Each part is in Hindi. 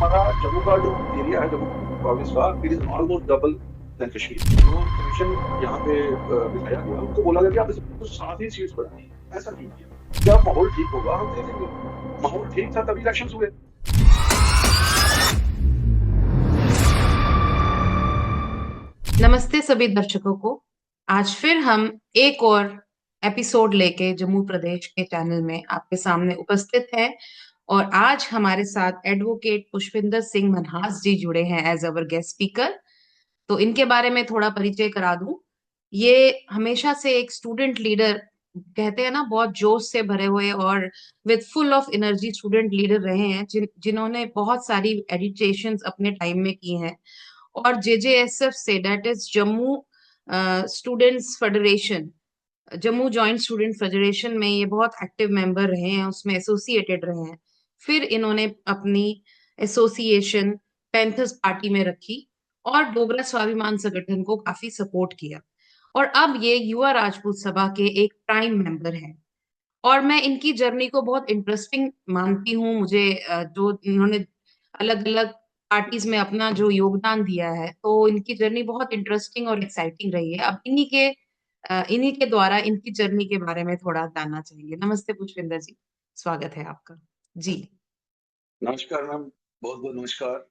हमारा जम्मू का जो एरिया है, जम्मू प्रोविंस का, it is almost double then Kashmir. जो कमीशन यहाँ पे बिठाया गया, उनको बोला गया कि आप इसको 7 ही सीट्स बढ़ाइए। ऐसा क्यों किया? जब माहौल ठीक होगा हम दे देंगे। माहौल ठीक था तभी इलेक्शन हुए। नमस्ते सभी दर्शकों को। आज फिर हम एक और एपिसोड लेके जम्मू प्रदेश के चैनल में आपके सामने उपस्थित है। और आज हमारे साथ एडवोकेट पुष्पिंदर सिंह मनहास जी जुड़े हैं एज अवर गेस्ट स्पीकर। तो इनके बारे में थोड़ा परिचय करा दूं। ये हमेशा से एक स्टूडेंट लीडर, कहते हैं ना, बहुत जोश से भरे हुए और with full of energy student leader रहे हैं, जिन्होंने बहुत सारी एडिटेशंस अपने टाइम में की हैं। और जेजेएसएफ से, that is Jammu students federation, Jammu joint student federation में ये बहुत एक्टिव मेंबर रहे हैं, उसमें एसोसिएटेड रहे हैं। फिर इन्होंने अपनी एसोसिएशन पैंथर्स पार्टी में रखी और डोगरा स्वाभिमान संगठन को काफी सपोर्ट किया। और अब ये युवा राजपूत सभा के एक प्राइम मेंबर हैं। और मैं इनकी जर्नी को बहुत इंटरेस्टिंग मानती हूँ। मुझे जो इन्होंने अलग अलग पार्टीज में अपना जो योगदान दिया है, तो इनकी जर्नी बहुत इंटरेस्टिंग और एक्साइटिंग रही है। अब इन्हीं के द्वारा इनकी जर्नी के बारे में थोड़ा जानना चाहेंगे। नमस्ते पुष्पिंदर जी, स्वागत है आपका। जी। नमस्कार मैम, बहुत बहुत नमस्कार।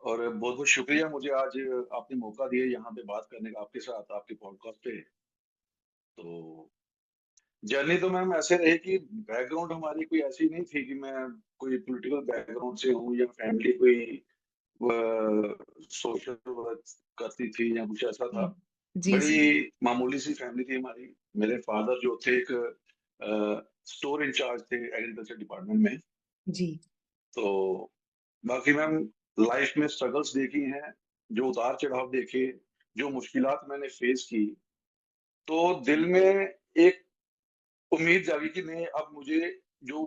और बहुत बहुत शुक्रिया, मुझे आज आपने मौका दिया यहाँ पे बात करने का आपके साथ, आपके पॉडकास्ट पे। तो जर्नी तो मैम ऐसे रही कि बैकग्राउंड हमारी कोई ऐसी नहीं थी कि मैं कोई पॉलिटिकल बैकग्राउंड से हूँ या फैमिली कोई सोशल वर्क करती थी या कुछ ऐसा था। जी बड़ी सर। मामूली सी फैमिली थी हमारी। मेरे फादर जो थे एक स्टोर इंचार्ज थे एग्रीकल्चर डिपार्टमेंट में। जी। तो बाकी मैम, लाइफ में स्ट्रगल्स देखी हैं, जो उतार चढ़ाव देखे, जो मुश्किलात मैंने फेस की, तो दिल में एक उम्मीद जागी कि नहीं, अब मुझे जो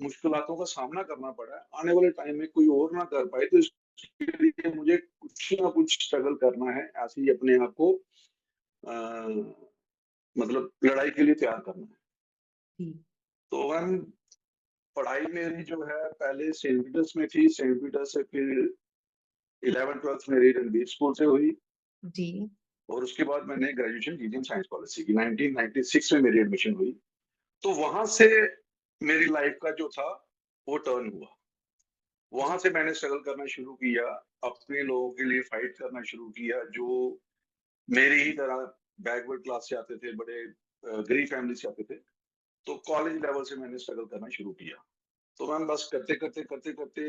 मुश्किलातों का सामना करना पड़ा है, आने वाले टाइम में कोई और ना कर पाए, तो इसके लिए मुझे कुछ ना कुछ स्ट्रगल करना है। ऐसे ही अपने आप को मतलब लड़ाई के लिए तैयार करना है। जी। तो हम, पढ़ाई मेरी जो है पहले सेंट पीटर्स में थी। सेंट पीटर्स से फिर 11th 12th मेरी रणबीर स्कूल से हुई। जी। और उसके बाद मैंने ग्रेजुएशन की साइंस पॉलिसी की। 1996 में मेरी एडमिशन हुई। तो वहां से मेरी लाइफ का जो था वो टर्न हुआ। वहां जी। से मैंने स्ट्रगल करना शुरू किया, अपने लोगों के लिए फाइट करना शुरू किया, जो मेरी ही तरह बैकवर्ड क्लास से आते थे, बड़े गरीब फैमिली से आते थे। तो कॉलेज लेवल से मैंने स्ट्रगल करना शुरू किया। तो मैम बस करते करते करते करते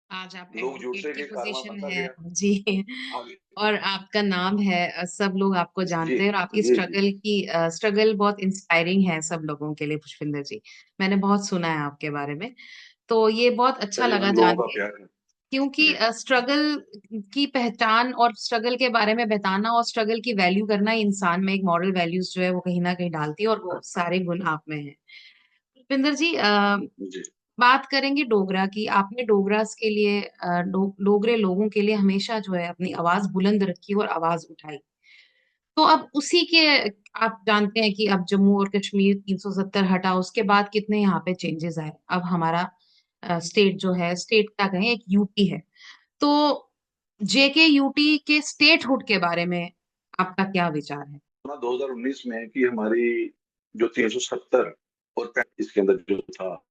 आज आप लोग एडवोकेट जुड़ते की गए, कारवां पोजीशन बनता है। गया जी। आगे। और आपका नाम है, सब लोग आपको जी जानते हैं, और आपकी जी जी। स्ट्रगल बहुत इंस्पायरिंग है सब लोगों के लिए पुष्पिंदर जी। मैंने बहुत सुना है आपके बारे में। तो ये बहुत अच्छा चलिए लगा मैम, लोगों जान का के। प्यार है। क्योंकि जी स्ट्रगल की पहचान और स्ट्रगल के बारे में बताना और स्ट्रगल की वैल्यू करना ही इंसान में एक मॉरल वैल्यूज जो है वो कहीं ना कहीं डालती है, और वो सारे गुण आप में हैं। पुष्पिंदर जी, जी। बात करेंगे डोगरा की। आपने डोगरास के लिए, डोगरे लोगों के लिए हमेशा जो है अपनी आवाज बुलंद रखी और आवाज उठाई। तो अब उसी के, आप जानते हैं कि अब जम्मू और कश्मीर 370 हटा, उसके बाद कितने यहाँ पे चेंजेस आए। अब हमारा स्टेट जो है, स्टेट क्या कहें, एक यूटी है। तो जेके यूटी के स्टेटहुड के बारे में आपका क्या विचार है? 2019 में कि हमारी जो 370 और 35 के अंदर जो था,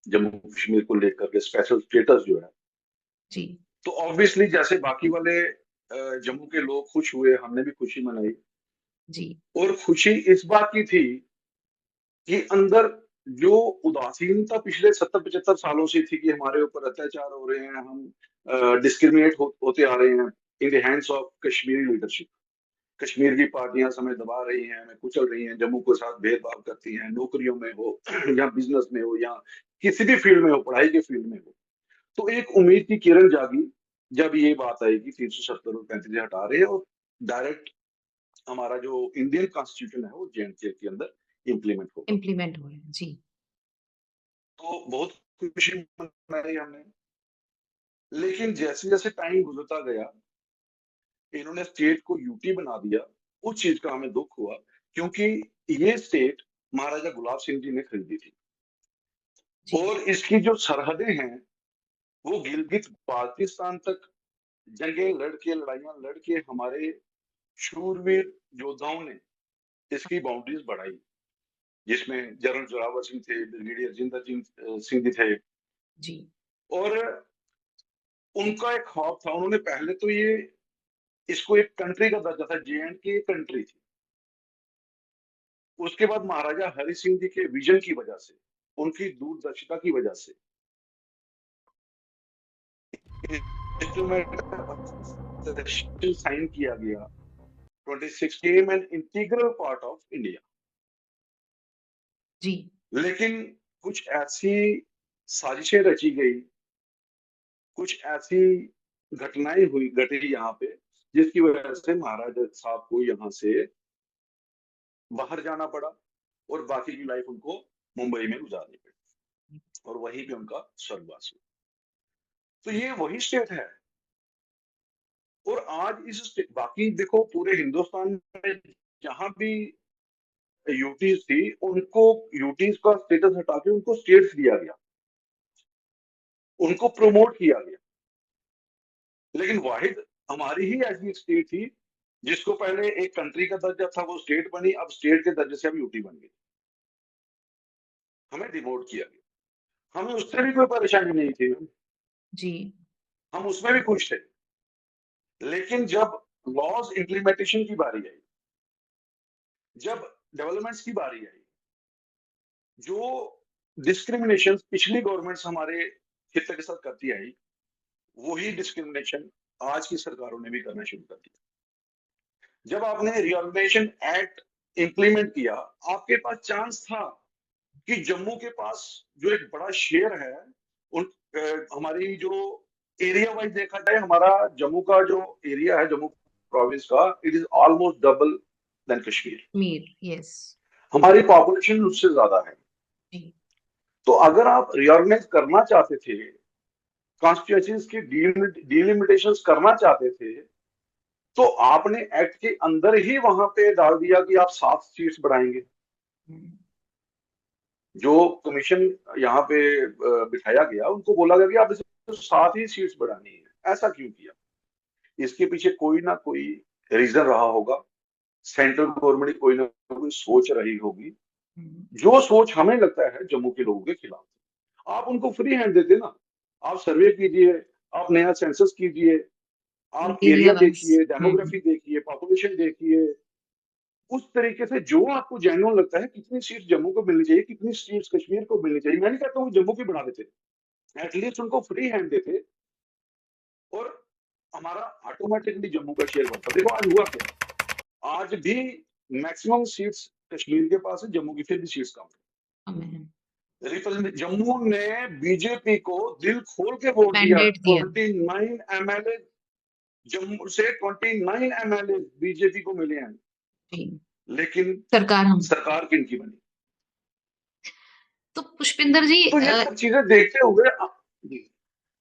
जम्मू कश्मीर को लेकर के स्पेशल स्टेटस जो है, जी। तो ऑब्वियसली जैसे बाकी वाले जम्मू के लोग खुश हुए, हमने भी खुशी मनाई। जी। और खुशी इस बात की थी कि अंदर जो उदासीनता पिछले 70 75 सालों से थी कि हमारे ऊपर अत्याचार हो रहे हैं, हम डिस्क्रिमिनेट होते आ रहे हैं in the hands of Kashmiri leadership. Kashmir की पार्टियां समय दबा रही हैं, हमें कुचल रही हैं, जम्मू के साथ भेदभाव करती हैं, नौकरियों में हो या बिजनेस में हो या किसी भी फील्ड में हो, पढ़ाई के फील्ड में हो। तो एक उम्मीद की किरण जागी जब ये बात आई कि 370 और 35 हटा रहे हैं, और डायरेक्ट हमारा जो इंडियन कॉन्स्टिट्यूशन है वो जेएनके के अंदर इम्प्लीमेंट होगा। इम्प्लीमेंट हुए हैं। जी। तो बहुत खुशी मनाई हमने। लेकिन जैसे जैसे टाइम गुजरता गया, इन्होंने स्टेट को यूटी बना दिया। उस चीज का हमें दुख हुआ, क्योंकि ये स्टेट महाराजा गुलाब सिंह जी ने खरीदी थी। जी। और इसकी जो सरहदें हैं, वो गिलगित बाल्टिस्तान तक जंगें लड़के, लड़ाइयां लड़के हमारे शूरवीर योद्धाओं ने इसकी बाउंड्रीज बढ़ाई, जिसमें जनरल जोरावर सिंह थे, ब्रिगेडियर जिंदर सिंह जी थे। जी। और उनका एक ख्वाब था, उन्होंने पहले तो ये इसको एक कंट्री का दर्जा था, JNK कंट्री थी। उसके बाद महाराजा हरि सिंह जी के विजन की वजह से, उनकी दूरदर्शिता की वजह से साइन किया गया। 26 came an integral part of India. जी। लेकिन कुछ ऐसी साजिशें रची गई, कुछ ऐसी घटनाएं हुई घटी यहाँ पे, जिसकी वजह से महाराजा साहब को यहाँ से बाहर जाना पड़ा और बाकी की लाइफ उनको मुंबई में गुजारनी पड़ी और वहीं पे उनका स्वर्गवास हुआ। तो ये वही स्टेट है। और आज बाकी देखो पूरे हिंदुस्तान में जहां भी यूटीज थी, उनको यूटीज का स्टेटस हटा के उनको स्टेट्स दिया गया, उनको प्रमोट किया गया। लेकिन वाहिद हमारी ही ऐसी एक स्टेट थी जिसको पहले एक कंट्री का दर्जा था, वो स्टेट बनी, अब स्टेट के दर्जे से अब यूटी बन गई। हमें डिमोट किया गया। हमें उससे भी कोई परेशानी नहीं थी, जी। हम उसमें भी खुश थे। लेकिन जब लॉज इम्प्लीमेंटेशन की बारी आई, जब डेवलपमेंट्स की बारी आई, जो डिस्क्रिमिनेशन पिछली गवर्नमेंट्स हमारे खित्ते के साथ करती आई, वही डिस्क्रिमिनेशन आज की सरकारों ने भी करना शुरू कर दिया। जब आपने रिऑर्गेनाइजेशन एक्ट इंप्लीमेंट किया, आपके पास चांस था कि जम्मू के पास जो एक बड़ा शेयर है, उन हमारी जो एरिया वाइज देखा जाए, हमारा जम्मू का जो एरिया है, जम्मू प्रोविंस का, it is almost double then Kashmir. Mir, yes. हमारी पॉपुलेशन उससे ज्यादा है। जी। तो अगर आप रिऑर्गेनाइज करना चाहते थे, कॉन्स्टिट्यूएंसीज की डिलिमिटेशन करना चाहते थे, तो आपने एक्ट के अंदर ही वहां पे डाल दिया कि आप 7 सीट्स बढ़ाएंगे। जो कमीशन यहाँ पे बिठाया गया, उनको बोला गया कि आप इसे 7 ही सीट्स बढ़ानी है। ऐसा क्यों किया? इसके पीछे कोई ना कोई रीजन रहा होगा। सेंट्रल गवर्नमेंट की कोई ना कोई सोच रही होगी, जो सोच हमें लगता है जम्मू के लोगों के खिलाफ। आप उनको फ्री हैंड देते ना, आप सर्वे कीजिए, आप नया सेंसस कीजिए, आप एरिया एरिया वाइज। देखिए, डेमोग्राफी देखिए, पॉपुलेशन देखिए, उस तरीके से जो आपको जेन्युइन लगता है, कितनी सीट जम्मू को मिलनी चाहिए, कितनी सीट कश्मीर को मिलनी चाहिए। मैं नहीं कहता हूँ जम्मू की बढ़ा देते, एटलीस्ट उनको फ्री हैंड देते और हमारा ऑटोमेटिकली जम्मू का शेयर बढ़ता। देखो आज हुआ क्या, आज भी मैक्सिमम सीट्स कश्मीर के पास है, जम्मू की फिर भी सीट्स कम है। रिप्रेजेंट जम्मू ने बीजेपी को दिल खोल के वोट दिया। मैंडेट दिया। 29 MLA जम्मू से 29 MLA बीजेपी को मिले हैं। जी। लेकिन सरकार हम। सरकार किनकी बनी? तो पुष्पिंदर जी, तो ये सब चीजें देखते हुए जी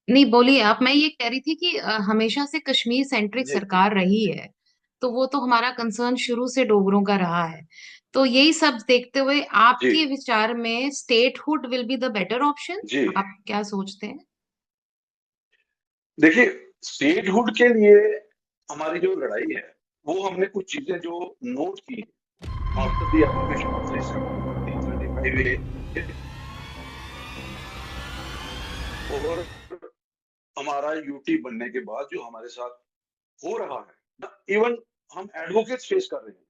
नहीं बोलिए आप। मैं ये कह रही थी कि हमेशा से कश्मीर सेंट्रिक जी सरकार रही है, तो वो तो हमारा कंसर्न शुरू से डोगरों का रहा है। तो यही सब देखते हुए जी आपके विचार में statehood will be the better option? जी आप क्या सोचते हैं? देखिए, स्टेटहुड के लिए हमारी जो लड़ाई है, वो हमने कुछ चीजें जो नोट की आफ्टर द एप्लीकेशन ऑफ 375 और हमारा यूटी बनने के बाद जो हमारे साथ हो रहा है, इवन हम एडवोकेट्स फेस कर रहे हैं,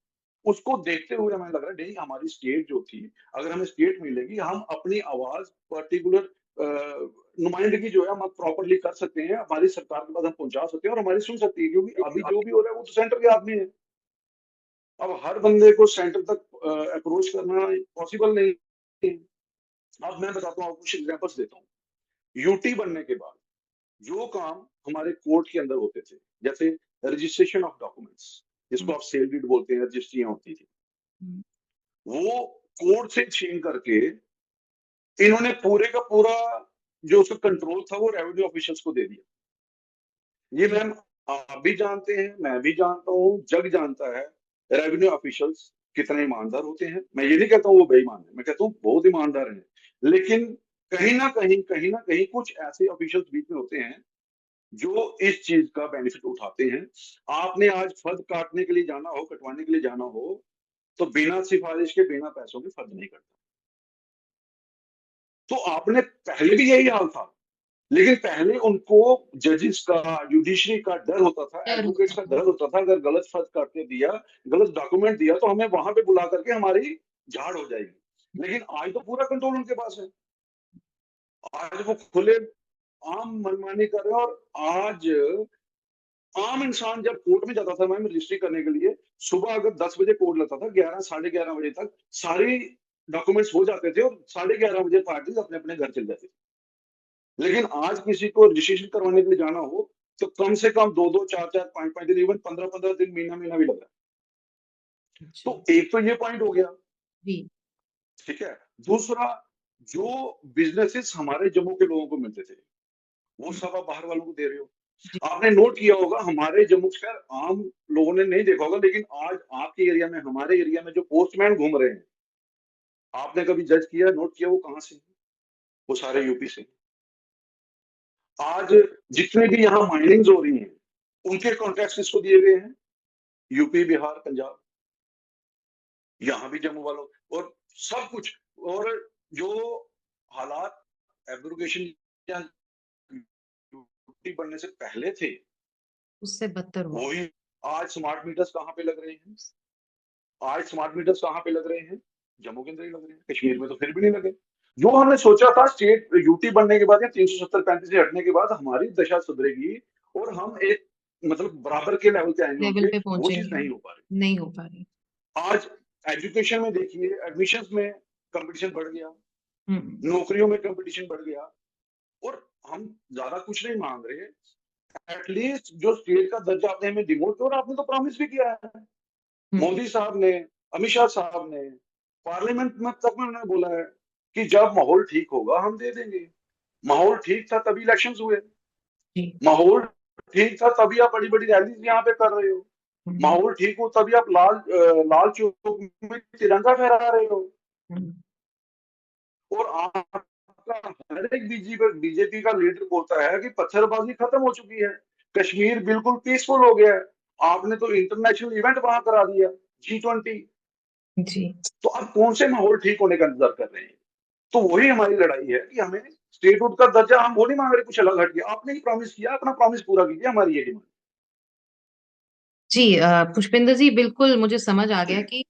उसको देखते हुए हमें लग रहा है नहीं, हमारी स्टेट जो थी, अगर हमें स्टेट मिलेगी, हम अपनी आवाज पर्टिकुलर नुमाइंदगी जो है हम प्रॉपरली कर सकते हैं, हमारी सरकार के पास हम पहुंचा सकते हैं और हमारी सुन सकती है। क्योंकि अभी जो भी हो रहा है वो तो सेंटर के आदमी है। अब हर बंदे को सेंटर तक अप्रोच करना पॉसिबल नहीं है। अब मैं बताता हूँ आपको, कुछ एग्जाम्पल्स देता हूँ। यूटी बनने के बाद जो काम हमारे कोर्ट के अंदर होते थे, जैसे रजिस्ट्रेशन ऑफ डॉक्यूमेंट्स, जिसको आप सेल डीड बोलते हैं, रजिस्ट्रियां होती थी, वो कोर्ट से छीन करके इन्होंने पूरे का पूरा जो उसका कंट्रोल था वो रेवेन्यू ऑफिशियल्स को दे दिया। ये मैम आप भी जानते हैं, मैं भी जानता हूँ, जग जानता है रेवेन्यू ऑफिशियल्स कितने ईमानदार होते हैं। मैं ये नहीं कहता हूँ वो बेईमान है, मैं कहता हूँ बहुत ईमानदार हैं। लेकिन कहीं ना कहीं कुछ ऐसे ऑफिशियल्स बीच में होते हैं जो इस चीज का बेनिफिट उठाते हैं। आपने आज फर्द काटने के लिए जाना हो, कटवाने के लिए जाना हो, तो बिना सिफारिश के, बिना पैसों के फर्द नहीं करता। तो आपने पहले भी यही हाल था, लेकिन पहले उनको जजेस का, जुडिशरी का डर होता था, डर एडवोकेट्स होता का था। डर होता था, अगर गलत फर्ज करके दिया, गलत डॉक्यूमेंट दिया, तो हमें वहां पे बुला करके हमारी झाड़ हो जाएगी। लेकिन आज तो पूरा कंट्रोल उनके पास है। आज वो खुले आम मनमानी कर रहे हैं। और आज आम इंसान जब कोर्ट में जाता था मैम रजिस्ट्री करने के लिए, सुबह अगर 10 बजे कोर्ट लगता था, 11 11:30 बजे तक सारी डॉक्यूमेंट्स हो जाते थे और 11:30 बजे पार्टी अपने अपने घर चल जाती थी। लेकिन आज किसी को रजिस्ट्रेशन करवाने के लिए जाना हो, तो कम से कम 2 2 4 4 5 5 दिन, इवन 15 15 दिन, महीना महीना भी लग रहा है। तो जी। एक तो ये पॉइंट हो गया। जी। ठीक है। दूसरा, जो बिजनेसेस हमारे जम्मू के लोगों को मिलते थे, वो हम्म, सब आप बाहर वालों को दे रहे हो। जी। आपने नोट किया होगा, हमारे जम्मू शहर आम लोगों ने नहीं देखा होगा, लेकिन आज आपके एरिया में, हमारे एरिया में जो पोस्टमैन घूम रहे हैं, आपने कभी जज किया, नोट किया वो कहाँ से हैं? वो सारे यूपी से हैं। आज जितने भी यहाँ माइनिंग हो रही हैं, उनके कॉन्ट्रैक्ट किसको दिए गए हैं? यूपी, बिहार, पंजाब, यहाँ भी जम्मू वालों। और सब कुछ, और जो हालात एब्रोगेशन या यूटी बनने से पहले थे, उससे बदतर हुआ। वही। आज स्मार्ट मीटर्स कहाँ पे लग रहे हैं? आज स्मार्ट मीटर्स कहाँ पे लग रहे हैं? जम्मू के अंदर ही लग रहे हैं, कश्मीर में तो फिर भी नहीं लगे। जो हमने सोचा था स्टेट यूटी बनने के बाद या 370 35 से हटने के बाद हमारी दशा सुधरेगी और हम एक मतलब बराबर के लेवल पे आएंगे लेवल उनके, पे वो चीज पहुंचेंगे। नहीं हो पा रही। नहीं हो पा रही। आज एजुकेशन में देखिए, एडमिशंस में कंपटीशन बढ़ गया, हम्म। नौकरियों में कंपटीशन बढ़ गया। और हम ज्यादा कुछ नहीं मांग रहे, एटलीस्ट जो स्टेट का दर्जा आपने हमें डिमोट किया, और आपने तो प्रॉमिस भी किया है, हम्म। मोदी साहब ने, अमित शाह साहब ने, पार्लियामेंट में तक में उन्होंने बोला है कि जब माहौल ठीक होगा हम दे देंगे। माहौल ठीक था तभी इलेक्शंस हुए। जी। माहौल ठीक था तभी आप बड़ी बड़ी रैलीज यहाँ पे कर रहे हो। हम्म। माहौल ठीक हो तभी आप लाल चौक में तिरंगा फहरा रहे हो। हम्म। और आपका हर एक बीजेपी का लीडर बोलता है कि पत्थरबाजी खत्म हो चुकी है, कश्मीर बिल्कुल पीसफुल हो गया है। आपने तो इंटरनेशनल इवेंट वहां करा दिया, G20। जी। तो अब कौन से माहौल ठीक होने का इंतजार कर रहे हैं? तो वही हमारी लड़ाई है कि हमें स्टेटहुड का दर्जा, हम वो नहीं मांग रहे कुछ अलग हट गया, आपने ही प्रॉमिस किया, अपना प्रॉमिस पूरा कीजिए, हमारी ये डिमांड। जी। पुष्पिंदर जी, बिल्कुल मुझे समझ आ गया कि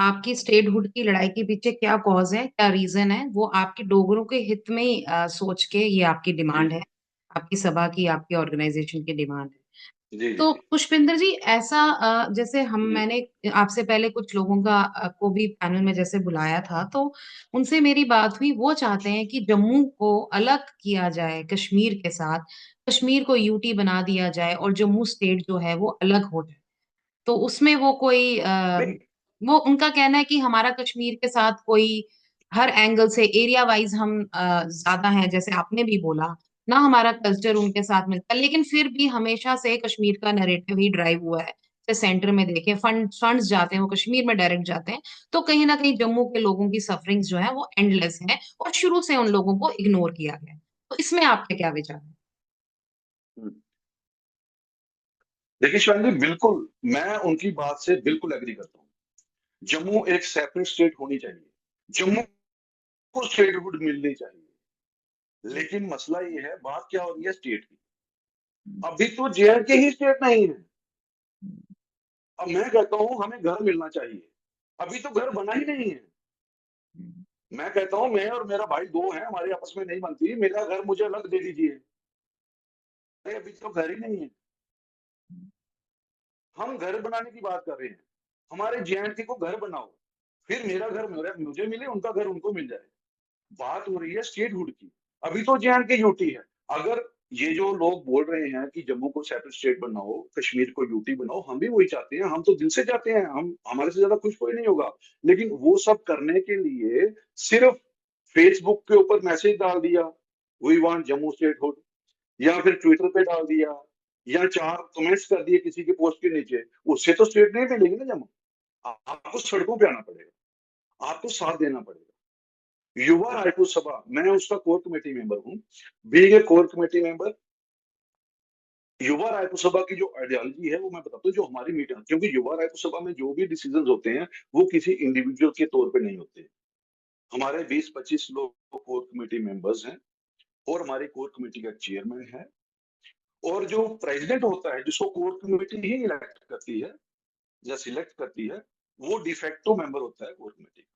आपकी स्टेटहुड की लड़ाई के पीछे क्या कॉज है, क्या रीजन है। वो आपके डोगरों के हित में ही सोच के ये आपकी जी डिमांड है। आपकी सभा की, आपकी ऑर्गेनाइजेशन की डिमांड है। जी जी तो जी पुष्पिंदर जी, ऐसा जैसे हम जी मैंने आपसे पहले कुछ लोगों का को भी पैनल में जैसे बुलाया था, तो उनसे मेरी बात हुई। वो चाहते हैं कि जम्मू को अलग किया जाए कश्मीर के साथ, कश्मीर को यूटी बना दिया जाए और जम्मू स्टेट जो है वो अलग हो जाए। तो उसमें वो कोई नहीं वो उनका कहना है कि हमारा कश्मीर के साथ कोई हर एंगल से एरिया वाइज हम ज्यादा हैं, जैसे आपने भी बोला ना, हमारा कल्चर उनके साथ मिलता है, लेकिन फिर भी हमेशा से कश्मीर का नैरेटिव ही ड्राइव हुआ है। जैसे सेंटर में देखें, फंड्स जाते हैं वो कश्मीर में डायरेक्ट जाते हैं। तो कहीं ना कहीं जम्मू के लोगों की सफरिंग्स जो है वो एंडलेस है, और शुरू से उन लोगों को इग्नोर किया गया है। तो इसमें आपके क्या विचार है? देखिए शिवांगी, बिल्कुल मैं उनकी बात से बिल्कुल एग्री करता हूँ। जम्मू एक सेपरेट स्टेट होनी चाहिए, जम्मू को स्टेटहुड मिलनी चाहिए। लेकिन मसला ये है, बात क्या हो रही है स्टेट की, अभी तो JNK ही स्टेट नहीं है। अब मैं कहता हूं हमें घर मिलना चाहिए, अभी तो घर बना ही नहीं है। मैं कहता हूं मैं और मेरा भाई दो हैं, हमारे आपस में नहीं बनती, मेरा घर मुझे अलग दे दीजिए। अरे अभी तो घर ही नहीं है। हम घर बनाने की बात कर रहे हैं, हमारे JNK को घर बनाओ, फिर मेरा घर मुझे मिले, उनका घर उनको मिल जाए। बात हो रही है स्टेटहुड की, अभी तो JNK यूटी है। अगर ये जो लोग बोल रहे हैं कि जम्मू को सेपरेट स्टेट बनाओ, कश्मीर को यूटी बनाओ, हम भी वही चाहते हैं, हम तो दिल से चाहते हैं, हम हमारे से ज्यादा खुश कोई नहीं होगा। लेकिन वो सब करने के लिए सिर्फ फेसबुक के ऊपर मैसेज डाल दिया, वी वांट जम्मू स्टेटहुड, या फिर ट्विटर पे डाल दिया, या चार कमेंट्स कर दिए किसी के पोस्ट के नीचे, उससे तो स्टेट नहीं मिलेगी ना जम्मू। आपको सड़कों पे आना पड़ेगा, आपको साथ देना पड़ेगा। युवा रायपुर सभा, मैं उसका कोर कमेटी मेंबर हूँ। Being a core committee member, युवा रायपुर सभा की जो आइडियोलॉजी है वो मैं बताता हूँ, जो हमारी मीटिंग, क्योंकि युवा रायपुर सभा में जो भी डिसीजन होते हैं वो किसी इंडिविजुअल के तौर पे नहीं होते। हमारे 20-25 लोग कोर कमेटी मेंबर्स हैं और हमारी कोर कमेटी का चेयरमैन है, और जो प्रेसिडेंट होता है जिसको कोर कमेटी ही इलेक्ट करती है या सिलेक्ट करती है, वो डिफेक्टो मेंबर होता है कोर कमेटी का।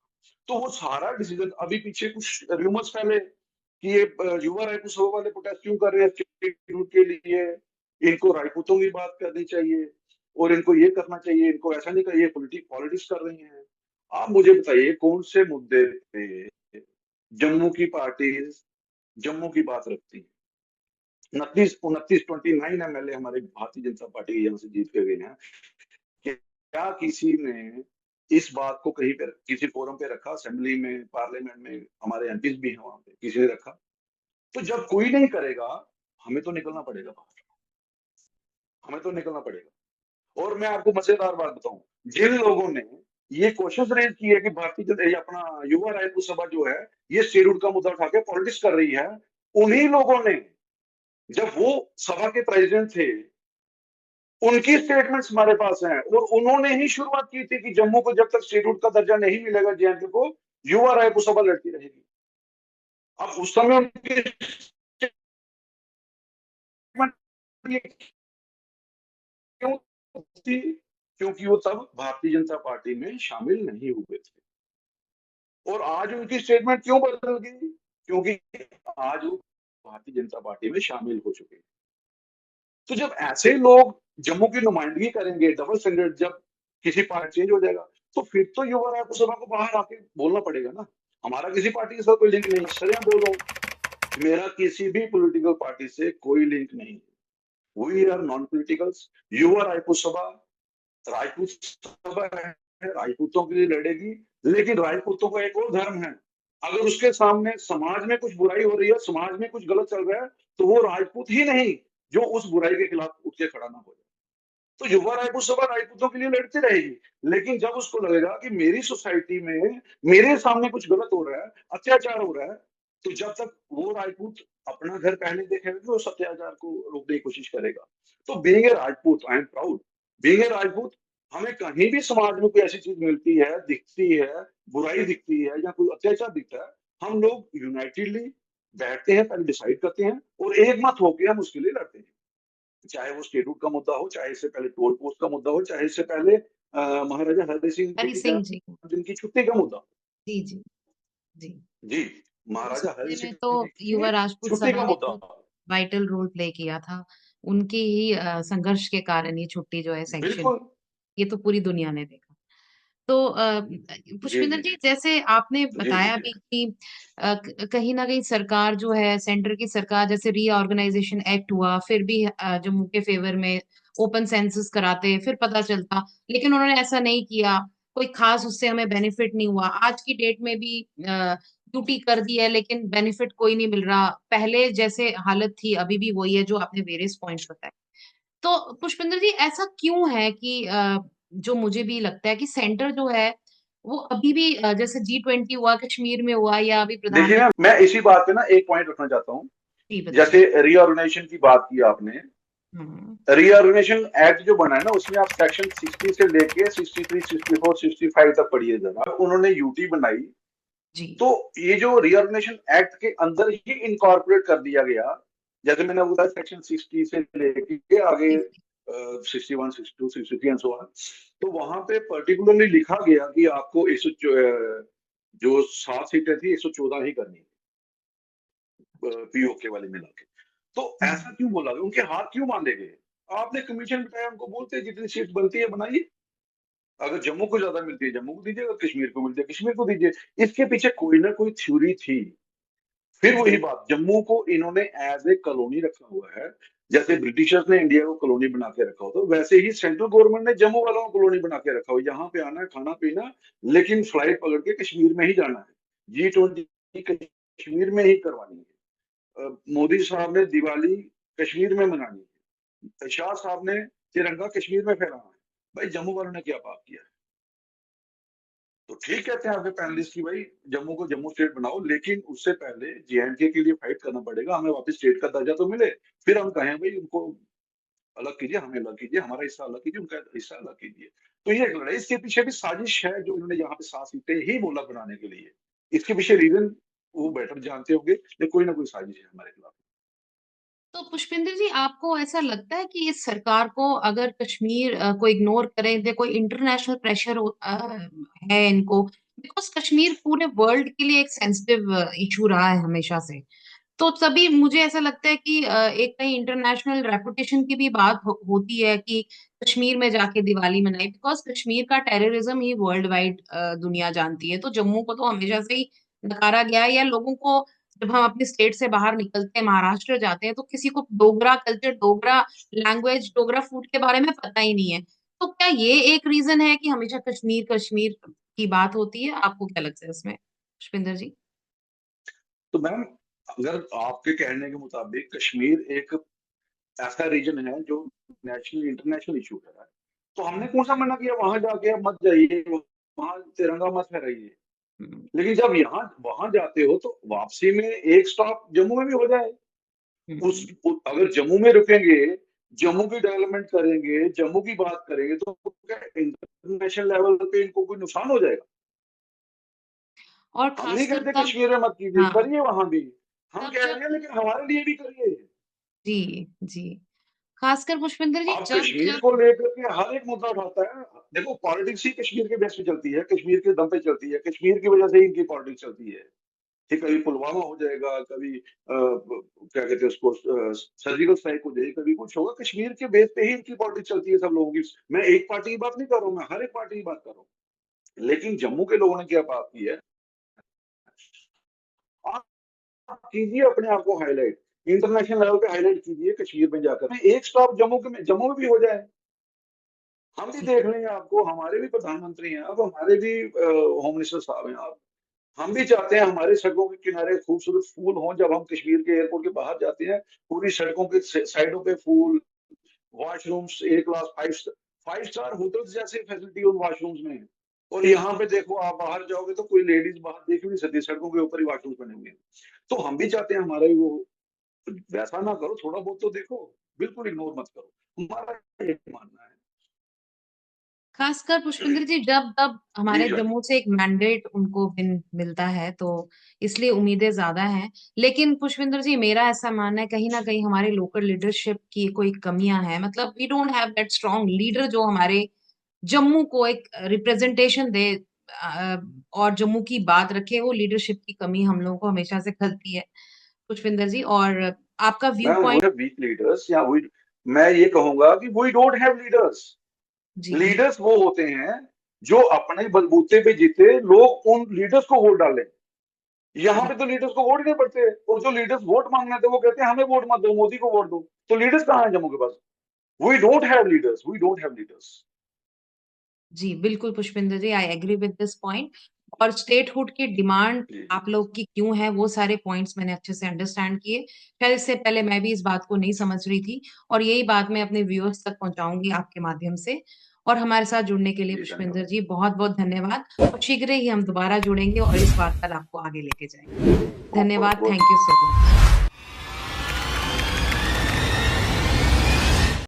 तो वो सारा डिसीजन, अभी पीछे कुछ रूमर्स फैले कि ये युवा रायपुर सभा वाले प्रोटेस्ट क्यों कर रहे हैं स्टेट के लिए, इनको राजपूतों की बात करनी चाहिए और इनको ये करना चाहिए, इनको ऐसा नहीं चाहिए, पॉलिटिक्स कर रही हैं। आप मुझे बताइए कौन से मुद्दे पे जम्मू की पार्टी जम्मू की बात रखती है? 29 एमएलए हमारे भारतीय जनता पार्टी के यहाँ से जीत के गए हैं। क्या किसी ने इस बात को कहीं पर किसी फोरम पे रखा? असेंबली में, पार्लियामेंट में हमारे एमपीज भी हैं वहां पे, किसी ने रखा? तो जब कोई नहीं करेगा, हमें तो निकलना पड़ेगा बाहर, हमें तो निकलना पड़ेगा। और मैं आपको मजेदार बात बताऊं, जिन लोगों ने ये क्वेश्चन रेज की है कि भारतीय जनता, ये अपना युवा रायपुर सभा जो है ये शेड्यूल का मुद्दा उठा के पॉलिटिक्स कर रही है, उन्हीं लोगों ने, जब वो सभा के प्रेसिडेंट थे, उनकी स्टेटमेंट्स हमारे पास हैं, और उन्होंने ही शुरुआत की थी कि जम्मू को जब तक शेड्यूल का दर्जा नहीं मिलेगा जेएनके को, युवा रायपुर सभा लड़ती रहेगी। अब उस समय उनकी स्टेटमेंट क्यों थी? क्योंकि वो तब भारतीय जनता पार्टी में शामिल नहीं हुए थे। और आज उनकी स्टेटमेंट क्यों बदल गई? क्योंकि आज वो भारतीय जनता पार्टी में शामिल हो चुके हैं। तो जब ऐसे लोग जम्मू की नुमाइंदगी करेंगे, डबल स्टैंडर्ड, जब किसी पार्टी चेंज हो जाएगा, तो फिर तो युवा रायपुर सभा को बाहर आके बोलना पड़ेगा ना। हमारा किसी पार्टी के साथ कोई लिंक नहीं, सर मैं बोल रहा हूँ, मेरा किसी भी पॉलिटिकल पार्टी से कोई लिंक नहीं। We are non politicals. युवा रायपुर सभा राजपूत सभा है, राजपूतों के लिए लड़ेगी, लेकिन राजपूतों का एक और धर्म है। अगर उसके सामने समाज में कुछ बुराई हो रही है, समाज में कुछ गलत चल रहा है, तो वो राजपूत ही नहीं जो उस बुराई के खिलाफ उठ के खड़ा ना हो जाए। तो युवा रायपुर सभा राजपूतों के लिए लड़ती रहेगी, लेकिन जब उसको लगेगा कि मेरी सोसाइटी में मेरे सामने कुछ गलत हो रहा है, अत्याचार हो रहा है, तो जब तक वो राजपूत अपना घर पहले देखेगा कि उस अत्याचार को रोकने की कोशिश करेगा। तो being a Rajput, I am proud, being a Rajput, हमें कहीं भी समाज में कोई ऐसी चीज मिलती है, दिखती है, बुराई दिखती है या कोई अत्याचार दिखता है, हम लोग यूनाइटेडली बैठते हैं, पहले डिसाइड करते हैं और एक मत होकर हम उसके लिए लड़ते हैं। चाहे वो स्टेटूट का मुद्दा हो, चाहे इससे पहले टोल पोस्ट का मुद्दा हो, चाहे इससे पहले महाराजा हरि सिंह हरि जी का सिंह जी। जिनकी छुट्टी का मुद्दा। जी जी जी। जी, उस महाराजा हरि मुद्दे में सिंह तो जी युवा की राजपूत छुट्टी सभा का ने मुद्दा। बहुत वाइटल रोल प्ले किया था। उनकी ही संघर्ष के कारण ये छुट्टी जो है सैंक्शन, बिल्कुल। ये तो पूरी दुनिया ने देखा। तो जी पुष्पिंदर जी जी, जी जैसे आपने जी जी बताया जी भी कि कहीं ना कहीं सरकार जो है, सेंटर की सरकार, जैसे रीऑर्गेनाइजेशन एक्ट हुआ, फिर भी जम्मू के फेवर में ओपन सेंसस कराते, फिर पता चलता, लेकिन उन्होंने ऐसा नहीं किया। कोई खास उससे हमें बेनिफिट नहीं हुआ। आज की डेट में भी ड्यूटी कर दी है, लेकिन बेनिफिट कोई नहीं मिल रहा। पहले जैसे हालत थी अभी भी वही है, जो आपने वेरियस पॉइंट्स बताए। तो पुष्पिंदर जी, ऐसा क्यों है कि जो मुझे भी लगता है कि सेंटर जो है वो अभी भी जैसे G20 हुआ कश्मीर में हुआ, या अभी देखिए ना, प्रधानमंत्री। मैं इसी बात पे ना एक पॉइंट रखना चाहता हूँ। जी बताइए। जैसे रीऑर्गेनाइजेशन की बात की आपने, हम्म। रीऑर्गेनाइजेशन एक्ट जो बना है ना, उसमें आप सेक्शन 60 से लेके 63, 64, 65 तक पढ़िए जरा। उन्होंने यूटी बनाई, जी तो ये जो रीऑर्गेनाइजेशन एक्ट के अंदर ही इनकॉर्पोरेट कर दिया गया। जैसे मैंने बताया सेक्शन 60 से लेके आगे जी 61, 62, 63 एंड सो ऑन, तो वहां पे पर्टिकुलरली लिखा गया कि आपको जो 7 सीटें थी 114 ही करनी है, पीओके वाले मिला के। तो हम्म। ऐसा क्यों बोला गया? उनके हाथ क्यों बांधे गए? आपने कमीशन बिठाया, उनको बोलते जितनी सीट बनती है बनाइए। अगर जम्मू को ज्यादा मिलती है जम्मू को दीजिए, अगर कश्मीर को मिलती है कश्मीर को दीजिए। इसके पीछे कोई ना कोई थ्योरी थी। फिर वही बात, जम्मू को इन्होंने एज ए कॉलोनी रखा हुआ है। जैसे ब्रिटिशर्स ने इंडिया को कॉलोनी बना के रखा होता, वैसे ही सेंट्रल गवर्नमेंट ने जम्मू वालों को कॉलोनी बना के रखा हो। यहाँ पे आना है, खाना पीना, लेकिन फ्लाइट पकड़ के कश्मीर में ही जाना है। G20 कश्मीर में ही करवानी है। मोदी साहब ने दिवाली कश्मीर में मनानी है। शाह साहब ने तिरंगा कश्मीर में फहराना है। भाई जम्मू वालों ने क्या पाप किया है? तो ठीक कहते हैं आपके पैनलिस्ट की भाई जम्मू को जम्मू स्टेट बनाओ, लेकिन उससे पहले जेएंडके के लिए फाइट करना पड़ेगा, हमें वापस स्टेट का दर्जा तो मिले, फिर हम कहें भाई उनको अलग कीजिए, हमें अलग कीजिए, हमारा हिस्सा अलग कीजिए, उनका हिस्सा अलग कीजिए। तो ये एक लड़ाई, इसके पीछे भी साजिश है जो इन्होंने यहाँ पे 7 सीटें ही बोला बनाने के लिए। इसके पीछे रीजन वो बेटर जानते होंगे, लेकिन कोई ना कोई साजिश है हमारे खिलाफ। तो पुष्पिंदर जी, आपको ऐसा लगता है कि इस सरकार को अगर कश्मीर को इग्नोर करें, या कोई इंटरनेशनल प्रेशर है इनको, बिकॉज कश्मीर पूरे वर्ल्ड के लिए एक सेंसिटिव इशू रहा है हमेशा से, तो तभी मुझे ऐसा लगता है कि एक कहीं इंटरनेशनल रेपुटेशन की भी बात होती है कि कश्मीर में जाके दिवाली मनाई, बिकॉज कश्मीर का टेररिज्म ही वर्ल्ड वाइड दुनिया जानती है। तो जम्मू को तो हमेशा से ही नकारा गया है, या लोगों को जब हम अपने स्टेट से बाहर निकलते हैं, महाराष्ट्र जाते हैं, तो किसी को Dogra culture, Dogra language, Dogra food के बारे में पता ही नहीं है। तो क्या ये एक रीजन है कि हमेशा कश्मीर कश्मीर की बात होती है? आपको क्या लगता है इसमें पुष्पिंदर जी? तो मैम, अगर आपके कहने के मुताबिक कश्मीर एक ऐसा रीजन है जो नेशनल इंटरनेशनल इशू है, तो हमने कौन सा मना किया वहां जाके आप मत जाइए, वहां तिरंगा मत फहराइए। हम्म। लेकिन जब यहाँ वहां जाते हो तो वापसी में एक स्टॉप जम्मू में भी हो जाए। हम्म। अगर जम्मू में रुकेंगे, जम्मू की डेवलपमेंट करेंगे, जम्मू की बात करेंगे, तो क्या इंटरनेशनल लेवल पे इनको कोई नुकसान हो जाएगा? और हम नहीं खासकर कहते तब, कश्मीर में मत कीजिए, हाँ, करिए वहां भी। हम तब कह जब, रहे हैं लेकिन हमारे लिए भी करिए। जी जी, खासकर पुष्पिंदर जी आप जब कश्मीर जब, को लेकर के हर एक मुद्दा उठाता है। देखो, पॉलिटिक्स ही कश्मीर के बेस पे चलती है, कश्मीर के दम पे चलती है, कश्मीर की वजह से ही इनकी पॉलिटिक्स चलती है। ठीक, कभी पुलवामा हो जाएगा, कभी क्या कहते हैं उसको, सर्जिकल स्ट्राइक हो जाएगी, कभी कुछ होगा, कश्मीर के बेस पे ही इनकी पॉलिटिक्स चलती है सब लोगों की। मैं एक पार्टी की बात नहीं कर रहा हूँ, मैं हर एक पार्टी की बात कर रहा हूँ। लेकिन जम्मू के लोगों ने क्या बात की है, आप कीजिए अपने आप को हाईलाइट, इंटरनेशनल लेवल पे हाईलाइट कीजिए, कश्मीर में जाकर एक स्टॉप जम्मू में भी हो जाए। हम भी जी, देख लेंगे आपको, हमारे भी प्रधानमंत्री हैं, अब हमारे भी होम मिनिस्टर साहब हैं, आप हम भी चाहते हैं हमारे सड़कों के किनारे खूबसूरत फूल हों। जब हम कश्मीर के एयरपोर्ट के बाहर जाते हैं, पूरी सड़कों के साइडों पे फूल, वॉशरूम्स ए क्लास, 5 स्टार होटल्स जैसे फैसिलिटी उन वॉशरूम्स में। और यहाँ पे देखो, आप बाहर जाओगे तो कोई लेडीज बाहर देख भी नहीं सकती, सड़कों के ऊपर ही वॉशरूम्स बने हुए हैं। तो हम भी चाहते हैं हमारा भी वो, वैसा ना करो, थोड़ा बहुत तो देखो, बिल्कुल इग्नोर मत करो, हमारा ये मानना है। खासकर पुष्पिंदर जी जब तब जी हमारे जानी। जम्मू से एक मैंडेट उनको मिलता है, तो इसलिए उम्मीदें ज्यादा हैं। लेकिन पुष्पिंदर जी, मेरा ऐसा मानना है कहीं ना कहीं हमारे लोकल लीडरशिप की कोई कमियां हैं, मतलब we don't have that strong leader जो हमारे जम्मू को एक रिप्रेजेंटेशन दे, और जम्मू की बात रखे। वो लीडरशिप की कमी हम लोगों को हमेशा से खलती है पुष्पिंदर जी। और आपका view ma'am, we point. Have weak leaders, या वी, मैं ये कहूंगा कि वी डोंट हैव लीडर्स। जी लीडर्स वो होते हैं जो अपने बलबूते पे जीते, लोग उन लीडर्स को वोट डालें। यहाँ पे तो लीडर्स को वोट नहीं पड़ते, और जो लीडर्स वोट मांगने थे वो कहते हैं हमें वोट मत दो, मोदी को वोट दो। तो लीडर्स कहाँ है जम्मू के पास? We don't have leaders, we don't have leaders. जी, बिल्कुल Pushpinder ji, I agree with this point. और स्टेटहुड की डिमांड जी जी। आप लोग की क्यों है, वो सारे पॉइंट्स मैंने अच्छे से अंडरस्टैंड किए। शायद इससे पहले मैं भी इस बात को नहीं समझ रही थी, और यही बात मैं अपने व्यूअर्स तक पहुंचाऊंगी आपके माध्यम से। और हमारे साथ जुड़ने के लिए जी पुष्पिंदर धन्यवाद। जी बहुत बहुत धन्यवाद। और शीघ्र ही हम दोबारा जुड़ेंगे और इस वार्तालाप को आगे लेके जाएंगे। बहुत धन्यवाद, बहुत थैंक यू सो मच।